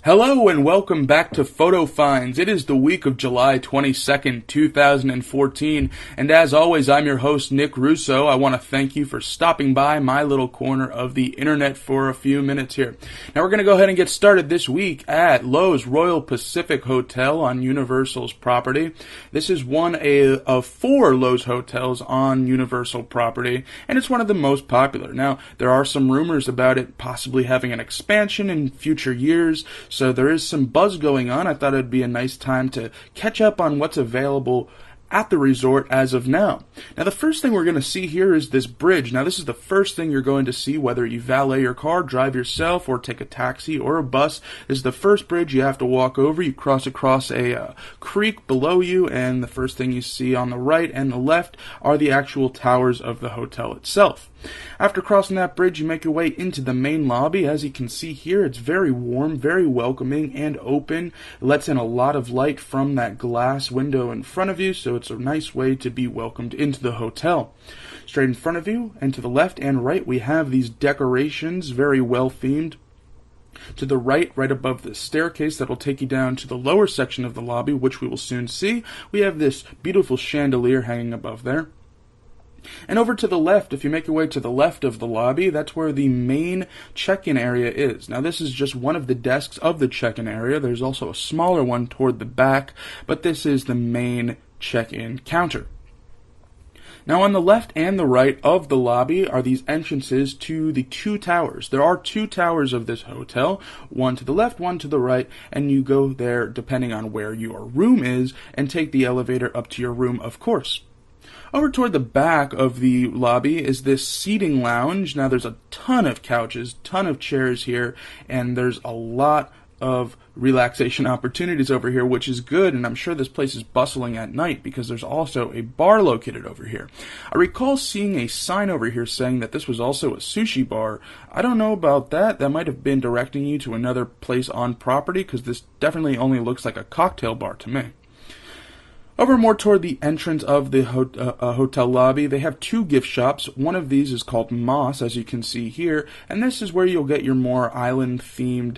Hello and welcome back to Photo Finds. It is the week of July 22nd, 2014, and as always, I'm your host, Nick Russo. I want to thank you for stopping by my little corner of the internet for a few minutes here. Now we're going to go ahead and get started this week at Loews Royal Pacific Hotel on Universal's property. This is one of four Loews hotels on Universal property, and it's one of the most popular. Now, there are some rumors about it possibly having an expansion in future years, so there is some buzz going on. I thought it would be a nice time to catch up on what's available at the resort as of now. Now, the first thing we're going to see here is this bridge. Now, this is the first thing you're going to see, whether you valet your car, drive yourself, or take a taxi or a bus. This is the first bridge you have to walk over. You cross across a creek below you, and the first thing you see on the right and the left are the actual towers of the hotel itself. After crossing that bridge, you make your way into the main lobby. As you can see here, it's very warm, very welcoming, and open. It lets in a lot of light from that glass window in front of you, so it's a nice way to be welcomed into the hotel. Straight in front of you, and to the left and right, we have these decorations, very well themed. To the right above the staircase that will take you down to the lower section of the lobby, which we will soon see, we have this beautiful chandelier hanging above there. And over to the left, if you make your way to the left of the lobby, that's where the main check-in area is. Now, this is just one of the desks of the check-in area. There's also a smaller one toward the back, but this is the main check-in counter. Now, on the left and the right of the lobby are these entrances to the two towers. There are two towers of this hotel, one to the left, one to the right, and you go there depending on where your room is and take the elevator up to your room, of course. Over toward the back of the lobby is this seating lounge. Now, there's a ton of couches, ton of chairs here, and there's a lot of relaxation opportunities over here, which is good, and I'm sure this place is bustling at night because there's also a bar located over here. I recall seeing a sign over here saying that this was also a sushi bar. I don't know about that. That might have been directing you to another place on property, because this definitely only looks like a cocktail bar to me. Over more toward the entrance of the hotel lobby, they have two gift shops. One of these is called Moss, as you can see here, and this is where you'll get your more island-themed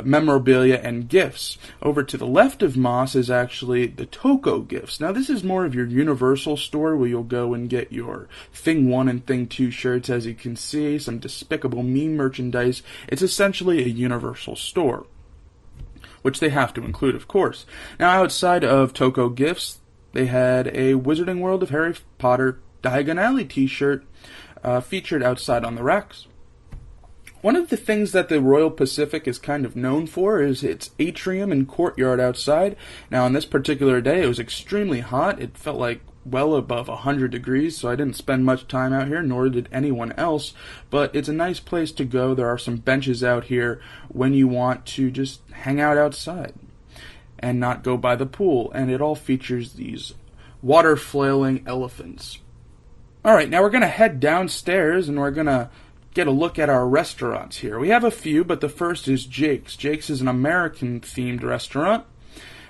memorabilia and gifts. Over to the left of Moss is actually the Toko gifts. Now, this is more of your Universal store where you'll go and get your Thing 1 and Thing 2 shirts, as you can see, some Despicable Me merchandise. It's essentially a Universal store, which they have to include, of course. Now, outside of Toko Gifts, they had a Wizarding World of Harry Potter Diagon Alley t-shirt featured outside on the racks. One of the things that the Royal Pacific is kind of known for is its atrium and courtyard outside. Now, on this particular day, it was extremely hot. It felt like well above 100 degrees, so I didn't spend much time out here, nor did anyone else, but it's a nice place to go. There are some benches out here when you want to just hang out outside and not go by the pool, and it all features these water-flailing elephants. Alright, now we're going to head downstairs, and we're going to get a look at our restaurants here. We have a few, but the first is Jake's. Jake's is an American-themed restaurant.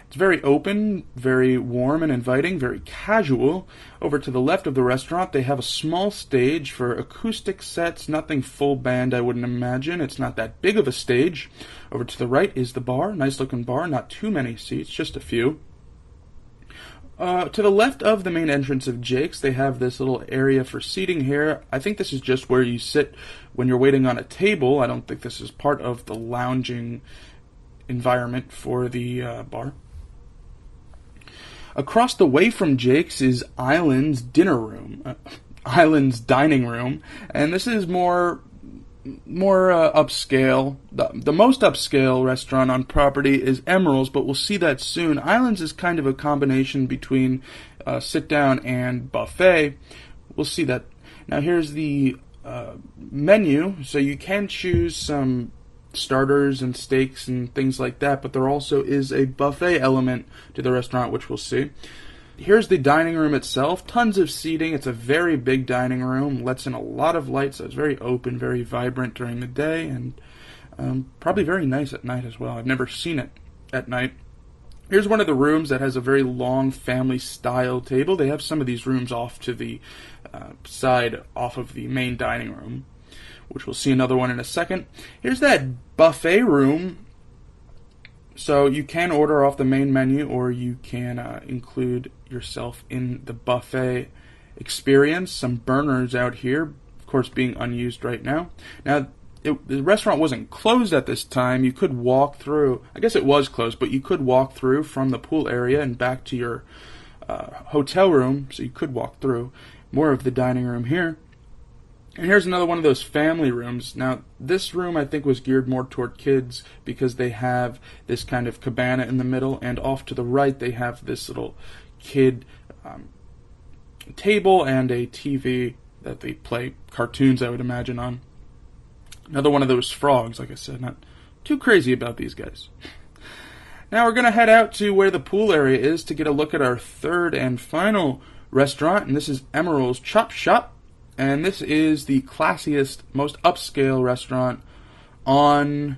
It's very open, very warm and inviting, very casual. Over to the left of the restaurant, they have a small stage for acoustic sets, nothing full band, I wouldn't imagine. It's not that big of a stage. Over to the right is the bar, nice looking bar, not too many seats, just a few. To the left of the main entrance of Jake's, they have this little area for seating here. I think this is just where you sit when you're waiting on a table. I don't think this is part of the lounging environment for the bar. Across the way from Jake's is Island's Island's dining room, and this is more upscale. The most upscale restaurant on property is Emerald's, but we'll see that soon. Island's is kind of a combination between sit-down and buffet. We'll see that. Now, here's the menu, so you can choose some starters and steaks and things like that, but there also is a buffet element to the restaurant, which we'll see. Here's the dining room itself. Tons of seating. It's a very big dining room. Lets in a lot of light, so it's very open, very vibrant during the day, and probably very nice at night as well. I've never seen it at night. Here's one of the rooms that has a very long family-style table. They have some of these rooms off to the side, off of the main dining room, which we'll see another one in a second. Here's that buffet room So you can order off the main menu, or you can include yourself in the buffet experience. Some burners out here, of course, being unused right now. Now, the restaurant wasn't closed at this time. You could walk through. I guess it was closed, but you could walk through from the pool area and back to your hotel room, so you could walk through. More of the dining room here. And here's another one of those family rooms. Now, this room I think was geared more toward kids because they have this kind of cabana in the middle, and off to the right they have this little kid table and a TV that they play cartoons, I would imagine, on. Another one of those frogs, like I said, not too crazy about these guys. Now we're going to head out to where the pool area is to get a look at our third and final restaurant, and this is Emerald's Chop Shop. And this is the classiest, most upscale restaurant on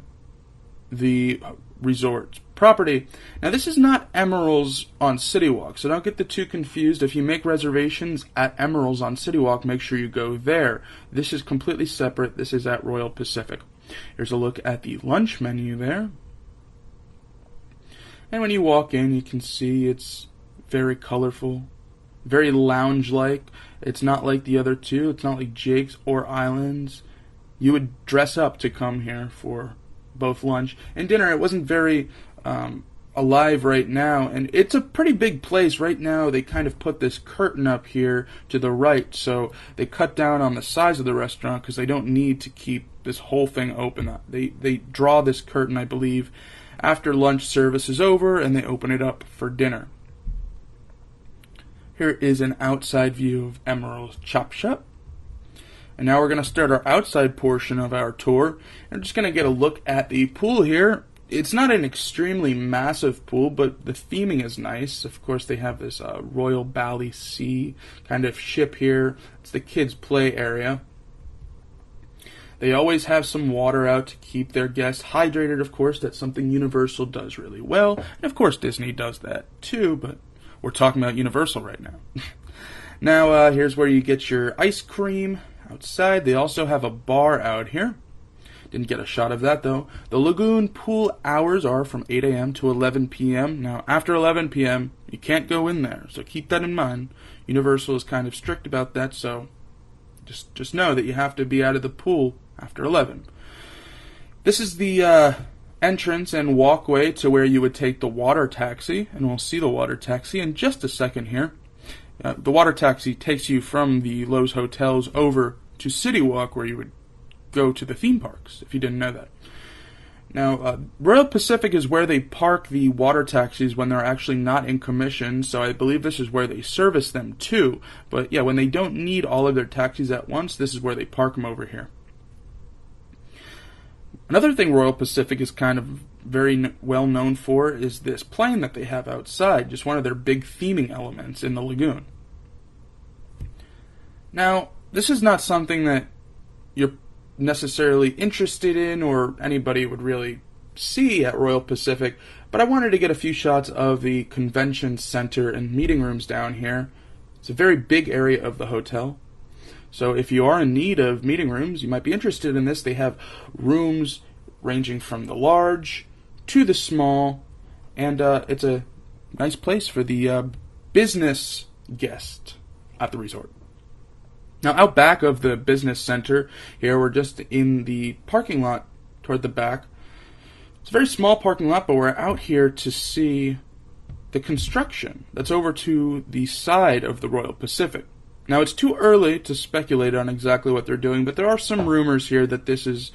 the resort property. Now, this is not Emerald's on CityWalk, so don't get the two confused. If you make reservations at Emerald's on CityWalk, make sure you go there. This is completely separate. This is at Royal Pacific. Here's a look at the lunch menu there. And when you walk in, you can see it's very colorful, very lounge-like. It's not like the other two. It's not like Jake's or Islands. You would dress up to come here for both lunch and dinner. It wasn't very alive right now, and it's a pretty big place. Right now, they kind of put this curtain up here to the right, so they cut down on the size of the restaurant because they don't need to keep this whole thing open. They draw this curtain, I believe, after lunch service is over, and they open it up for dinner. Here is an outside view of Emerald's Chop Shop. And now we're going to start our outside portion of our tour. I'm just going to get a look at the pool here. It's not an extremely massive pool, but the theming is nice. Of course, they have this Royal Bally Sea kind of ship here. It's the kids' play area. They always have some water out to keep their guests hydrated, of course. That's something Universal does really well. And of course, Disney does that too, but we're talking about Universal right now. Now, here's where you get your ice cream outside. They also have a bar out here. Didn't get a shot of that, though. The Lagoon Pool hours are from 8 a.m. to 11 p.m. Now, after 11 p.m., you can't go in there, so keep that in mind. Universal is kind of strict about that, so just know that you have to be out of the pool after 11. This is the entrance and walkway to where you would take the water taxi, and we'll see the water taxi in just a second here. The water taxi takes you from the Loews hotels over to CityWalk, where you would go to the theme parks, if you didn't know that. Now, Royal Pacific is where they park the water taxis when they're actually not in commission, so I believe this is where they service them too. But yeah, when they don't need all of their taxis at once, this is where they park them over here. Another thing Royal Pacific is kind of very well known for is this plane that they have outside, just one of their big theming elements in the lagoon. Now, this is not something that you're necessarily interested in or anybody would really see at Royal Pacific, but I wanted to get a few shots of the convention center and meeting rooms down here. It's a very big area of the hotel. So if you are in need of meeting rooms, you might be interested in this. They have rooms ranging from the large to the small, and it's a nice place for the business guest at the resort. Now, out back of the business center, here we're just in the parking lot toward the back. It's a very small parking lot, but we're out here to see the construction that's over to the side of the Royal Pacific. Now, it's too early to speculate on exactly what they're doing, but there are some rumors here that this is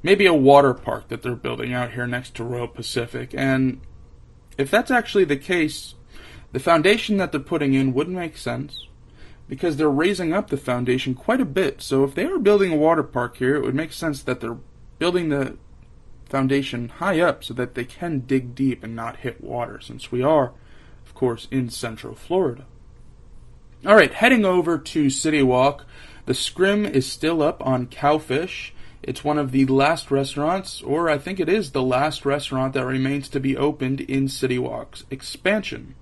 maybe a water park that they're building out here next to Royal Pacific. And if that's actually the case, the foundation that they're putting in wouldn't make sense because they're raising up the foundation quite a bit. So if they are building a water park here, it would make sense that they're building the foundation high up so that they can dig deep and not hit water, since we are, of course, in Central Florida. All right, heading over to CityWalk. The Scrim is still up on Cowfish. It's one of the last restaurants, or I think it is the last restaurant that remains to be opened in CityWalk's expansion.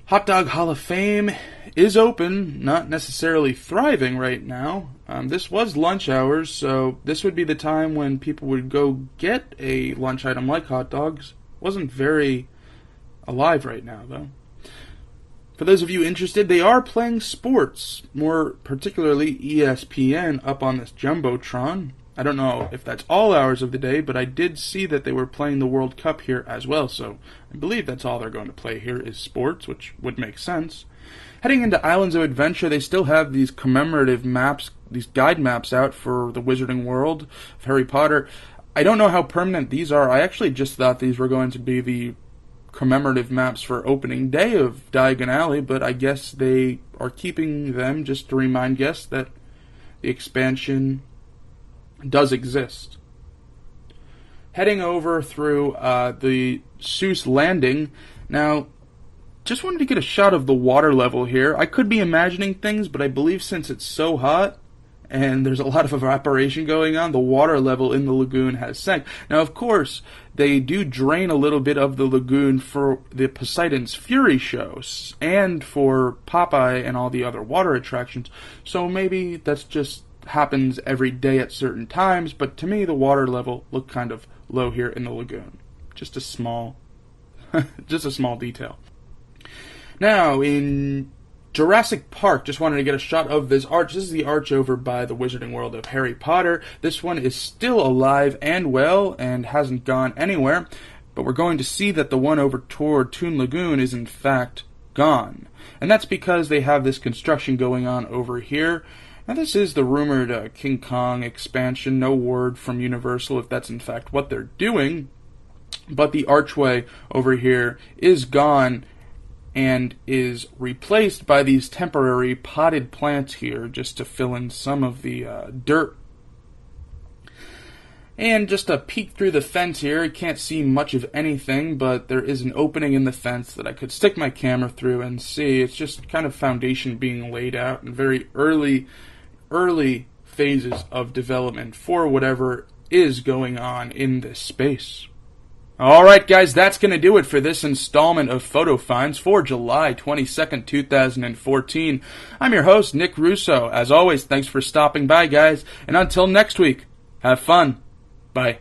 Hot Dog Hall of Fame is open, not necessarily thriving right now. This was lunch hours, so this would be the time when people would go get a lunch item like hot dogs. wasn't very alive right now, though. For those of you interested, they are playing sports, more particularly ESPN, up on this Jumbotron. I don't know if that's all hours of the day, but I did see that they were playing the World Cup here as well, so I believe that's all they're going to play here is sports, which would make sense. Heading into Islands of Adventure, they still have these commemorative maps, these guide maps out for the Wizarding World of Harry Potter. I don't know how permanent these are. I actually just thought these were going to be the commemorative maps for opening day of Diagon Alley, but I guess they are keeping them just to remind guests that the expansion does exist. Heading over through the Seuss Landing. Now, just wanted to get a shot of the water level here. I could be imagining things, but I believe since it's so hot and there's a lot of evaporation going on, the water level in the lagoon has sank. Now, of course, they do drain a little bit of the lagoon for the Poseidon's Fury shows and for Popeye and all the other water attractions, so maybe that's just happens every day at certain times, but to me the water level looked kind of low here in the lagoon. Just a small detail. Now, in Jurassic Park, just wanted to get a shot of this arch. This is the arch over by the Wizarding World of Harry Potter. This one is still alive and well and hasn't gone anywhere, but we're going to see that the one over toward Toon Lagoon is in fact gone. And that's because they have this construction going on over here. Now, this is the rumored King Kong expansion. No word from Universal if that's in fact what they're doing, but the archway over here is gone and is replaced by these temporary potted plants here just to fill in some of the dirt. And just a peek through the fence here, you can't see much of anything, but there is an opening in the fence that I could stick my camera through and see. It's just kind of foundation being laid out in very early phases of development for whatever is going on in this space. Alright guys, that's going to do it for this installment of Photo Finds for July 22nd, 2014. I'm your host, Nick Russo. As always, thanks for stopping by, guys. And until next week, have fun. Bye.